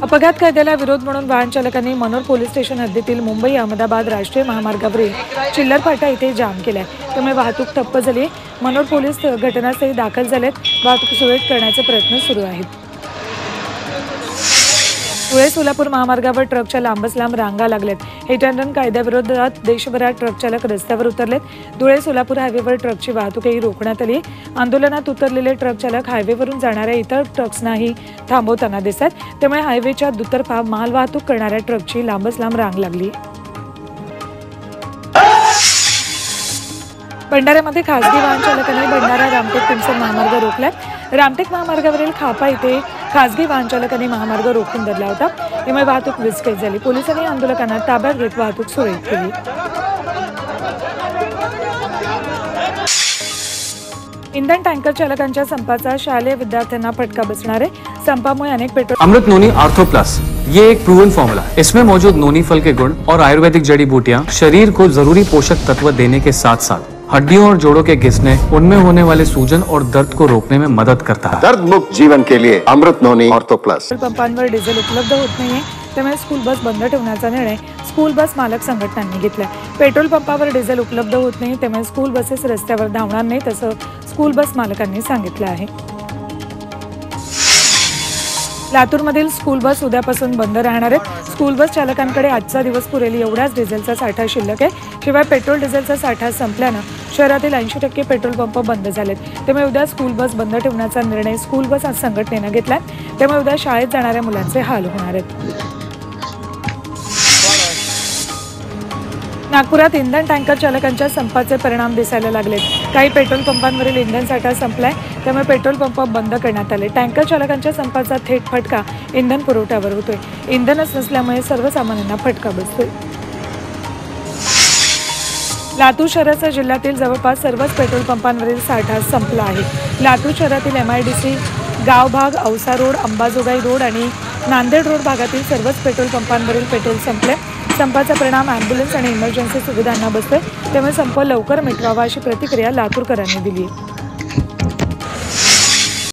अपघात कायद्याला विरोध म्हणून वाहन चालकांनी मनोर पोलीस स्टेशन हद्दीतील मुंबई अहमदाबाद राष्ट्रीय महामार्गावरील चिल्लर फाटा इथे जाम केलाय। त्यामुळे वाहतूक ठप्प झाली। मनोर पोलीस घटनास्थळी दाखल झालेत। वाहतूक सुरळीत करण्याचे प्रयत्न सुरू आहेत। धुळे सोलापूर महामार्गावर ट्रकच्या लांबच लांब रांगा लागल्यात। हिट अँड रन कायद्याविरोधात देशभरात ट्रक चालक रस्त्यावर उतरलेत। धुळे सोलापूर हायवेवर ट्रकची वाहतूकही रोखण्यात आली। आंदोलनात उतरलेले ट्रक चालक हायवेवरून जाणाऱ्या इतर ट्रक्सनाही थांबवताना दिसतात। त्यामुळे हायवेच्या दुतर्फा मालवाहतूक करणाऱ्या ट्रकची लांबच लांब रांग लागली। भंडाऱ्यामध्ये खासगी वाहन चालकांनी भंडारा रामटेक पिंपसर महामार्ग रोखलाय। रामटेक महामार्गावरील खापा इथे खासगी वाहन चालकांनी महामार्ग रोखून धरला होता। त्यामुळे वाहतूक विस्कळीत झाली। पोलिसांनी आंदोलकांना ताब्यात घेत वाहतूक सुरळीत केली। इंधन टँकर चालकांच्या संपाचा शालेय विद्यार्थ्यांना फटका बसणार आहे। संपामुळे अनेक पेट्रोल अमृत नोनी आर्थो प्लस ये एक प्रूवन फॉर्मूला है। इसमें मौजूद नोनी फल के गुण और आयुर्वेदिक जड़ी बूटियां शरीर को जरूरी पोषक तत्व देने के साथ साथ हड्डियों और जोड़ों के घिसने, उनमें होने वाले सूजन और दर्द को रोकने में मदद करता है। दर्द मुक्त जीवन के लिए अमृत नोनी ऑर्थो प्लस। पंपांवर डिझेल उपलब्ध होत नाहीये, त्यामुळे स्कूल बस बंद ठेवण्याचा निर्णय स्कूल बस मालक संघटनांनी घेतलाय। पेट्रोल पंपावर डिझेल उपलब्ध होत नाही, त्यामुळे स्कूल बसेस रस्त्यावर धावणार नाहीत असं स्कूल बस मालकांनी सांगितलं आहे। लातूरमधील स्कूल बस उद्यापासून बंद राहणार आहेत। स्कूल बस चालकांकडे आजचा दिवस पुरेल एवढाच डिझेलचा साठा शिल्लक आहे। शिवाय पेट्रोल डिझेलचा साठा संपल्यानं शहरातील 80% पेट्रोल पंप बंद झालेत। त्यामुळे उद्या स्कूल बस बंद ठेवण्याचा निर्णय स्कूल बस संघटनेनं घेतलाय। त्यामुळे उद्या शाळेत जाणाऱ्या मुलांचे हाल होणार आहेत। नागपुरात इंधन टँकर चालकांच्या संपाचे परिणाम दिसायला लागलेत। काही पेट्रोल पंपांवरील इंधन साठा संपलाय, त्यामुळे पेट्रोल पंप बंद करण्यात आले। टँकर चालकांच्या संपाचा थेट फटका इंधन पुरवठ्यावर होतोय। इंधनच नसल्यामुळे सर्वसामान्यांना फटका बसतोय। लातूर शहरासह जिल्ह्यातील जवळपास सर्वच पेट्रोल पंपांवरील साठा संपला आहे। लातूर शहरातील MIDC गाव भाग, औसा रोड, अंबाजोगाई रोड आणि नांदेड रोड भागातील सर्वच पेट्रोल पंपांवरील पेट्रोल संपले। संपाचा परिणाम ॲम्ब्युलन्स आणि इमर्जन्सी सुविधांना बसतोय। त्यामुळे संप लवकर मिटवावा अशी प्रतिक्रिया लातूरकरांनी दिली आहे।